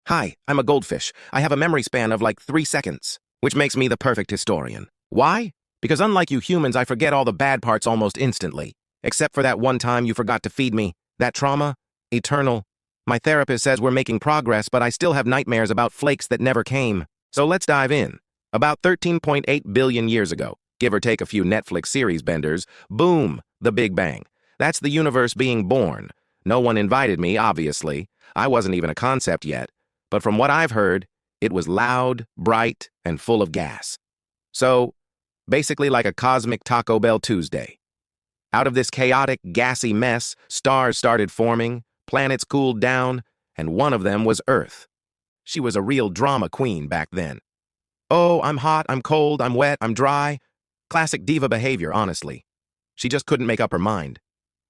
Hi, I'm a goldfish. I have a memory span of like 3 seconds, which makes me the perfect historian. Why? Because unlike you humans, I forget all the bad parts almost instantly. Except for that one time you forgot to feed me. That trauma? Eternal. My therapist says we're making progress, but I still have nightmares about flakes that never came. So let's dive in. About 13.8 billion years ago, give or take a few Netflix series benders, boom, the Big Bang. That's the universe being born. No one invited me, obviously. I wasn't even a concept yet. But from what I've heard, it was loud, bright, and full of gas. So, basically like a cosmic Taco Bell Tuesday. Out of this chaotic, gassy mess, stars started forming, planets cooled down, and one of them was Earth. She was a real drama queen back then. Oh, I'm hot, I'm cold, I'm wet, I'm dry. Classic diva behavior, honestly. She just couldn't make up her mind.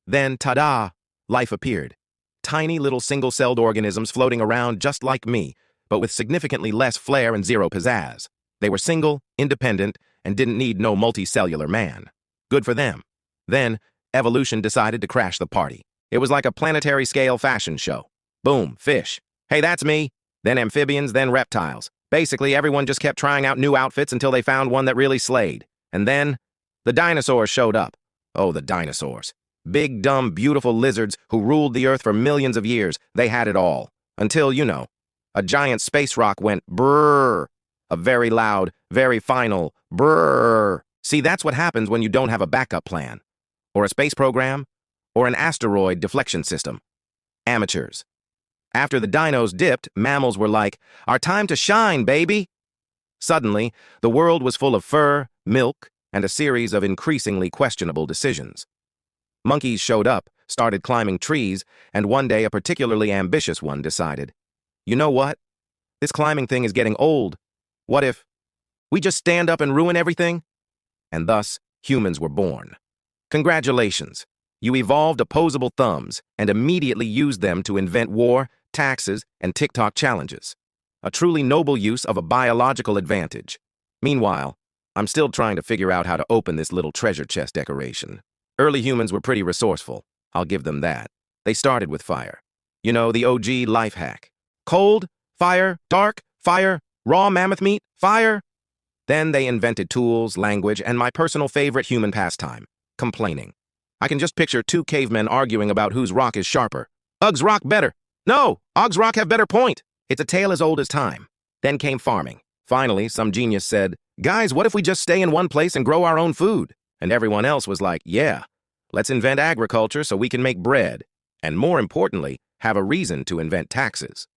Then, ta-da, life appeared. Tiny little single-celled organisms floating around just like me, but with significantly less flair and zero pizzazz. They were single, independent, and didn't need no multicellular man. Good for them. Then, evolution decided to crash the party. It was like a planetary-scale fashion show. Boom, fish. Hey, that's me. Then amphibians, then reptiles. Basically, everyone just kept trying out new outfits until they found one that really slayed. And then, the dinosaurs showed up. Oh, the dinosaurs. Big, dumb, beautiful lizards who ruled the Earth for millions of years. They had it all. Until, a giant space rock went brrr. A very loud, very final brrr. See, that's what happens when you don't have a backup plan. Or a space program. Or an asteroid deflection system. Amateurs. After the dinos dipped, mammals were like, "Our time to shine, baby!" Suddenly, the world was full of fur, milk, and a series of increasingly questionable decisions. Monkeys showed up, started climbing trees, and one day a particularly ambitious one decided, "You know what? This climbing thing is getting old. What if we just stand up and ruin everything?" And thus, humans were born. Congratulations. You evolved opposable thumbs and immediately used them to invent war, taxes, and TikTok challenges. A truly noble use of a biological advantage. Meanwhile, I'm still trying to figure out how to open this little treasure chest decoration. Early humans were pretty resourceful, I'll give them that. They started with fire. You know, the OG life hack. Cold, fire, dark, fire, raw mammoth meat, fire. Then they invented tools, language, and my personal favorite human pastime, complaining. I can just picture two cavemen arguing about whose rock is sharper. Ug's rock better. No, Og's rock have better point. It's a tale as old as time. Then came farming. Finally, some genius said, "Guys, what if we just stay in one place and grow our own food?" And everyone else was like, "Yeah, let's invent agriculture so we can make bread. And more importantly, have a reason to invent taxes."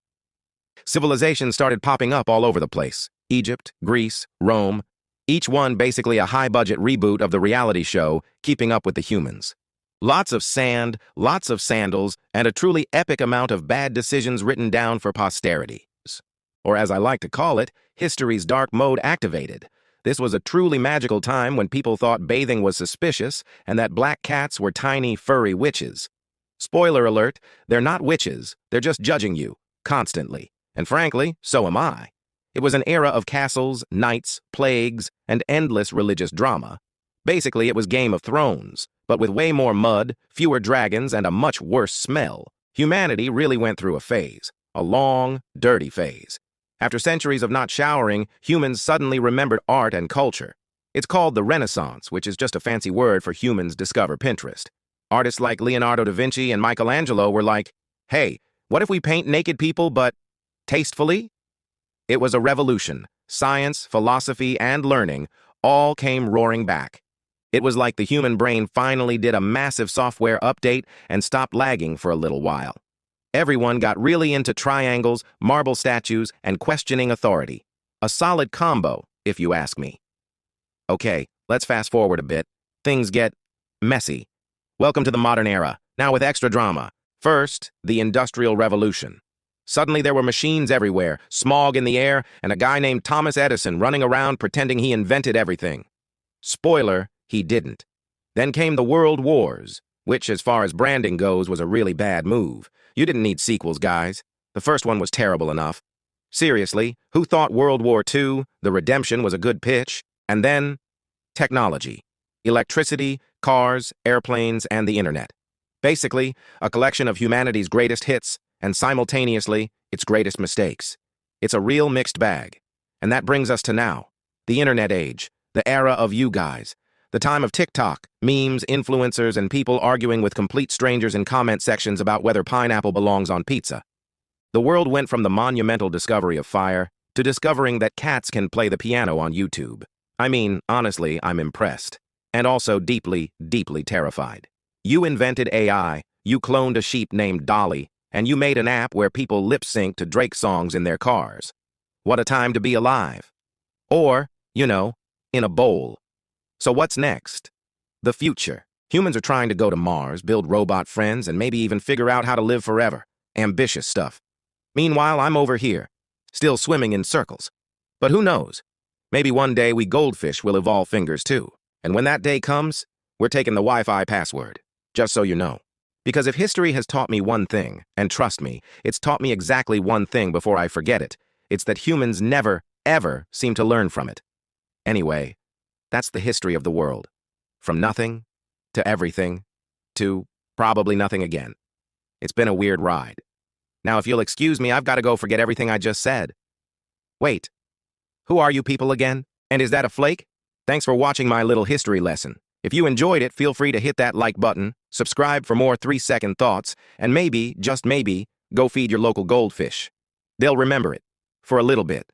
Civilizations started popping up all over the place. Egypt, Greece, Rome. Each one basically a high-budget reboot of the reality show, Keeping Up with the Humans. Lots of sand, lots of sandals, and a truly epic amount of bad decisions written down for posterity. Or as I like to call it, history's dark mode activated. This was a truly magical time when people thought bathing was suspicious and that black cats were tiny, furry witches. Spoiler alert, they're not witches, they're just judging you, constantly. And frankly, so am I. It was an era of castles, knights, plagues, and endless religious drama. Basically, it was Game of Thrones, but with way more mud, fewer dragons, and a much worse smell. Humanity really went through a phase, a long, dirty phase. After centuries of not showering, humans suddenly remembered art and culture. It's called the Renaissance, which is just a fancy word for humans discover Pinterest. Artists like Leonardo da Vinci and Michelangelo were like, "Hey, what if we paint naked people, but tastefully?" It was a revolution. Science, philosophy, and learning all came roaring back. It was like the human brain finally did a massive software update and stopped lagging for a little while. Everyone got really into triangles, marble statues, and questioning authority. A solid combo, if you ask me. Okay, let's fast forward a bit. Things get messy. Welcome to the modern era, now with extra drama. First, the Industrial Revolution. Suddenly there were machines everywhere, smog in the air, and a guy named Thomas Edison running around pretending he invented everything. Spoiler, he didn't. Then came the World Wars, which, as far as branding goes, was a really bad move. You didn't need sequels, guys. The first one was terrible enough. Seriously, who thought World War II, The Redemption, was a good pitch? And then, technology. Electricity, cars, airplanes, and the internet. Basically, a collection of humanity's greatest hits, and simultaneously, its greatest mistakes. It's a real mixed bag. And that brings us to now, the internet age, the era of you guys, the time of TikTok, memes, influencers, and people arguing with complete strangers in comment sections about whether pineapple belongs on pizza. The world went from the monumental discovery of fire to discovering that cats can play the piano on YouTube. I mean, honestly, I'm impressed. And also deeply, deeply terrified. You invented AI, you cloned a sheep named Dolly, and you made an app where people lip-sync to Drake songs in their cars. What a time to be alive. Or, in a bowl. So what's next? The future. Humans are trying to go to Mars, build robot friends, and maybe even figure out how to live forever. Ambitious stuff. Meanwhile, I'm over here, still swimming in circles. But who knows? Maybe one day we goldfish will evolve fingers too. And when that day comes, we're taking the Wi-Fi password. Just so you know. Because if history has taught me one thing, and trust me, it's taught me exactly one thing before I forget it, it's that humans never, ever seem to learn from it. Anyway, that's the history of the world. From nothing, to everything, to probably nothing again. It's been a weird ride. Now, if you'll excuse me, I've got to go forget everything I just said. Wait, who are you people again? And is that a flake? Thanks for watching my little history lesson. If you enjoyed it, feel free to hit that like button, subscribe for more 3-second thoughts, and maybe, just maybe, go feed your local goldfish. They'll remember it. For a little bit.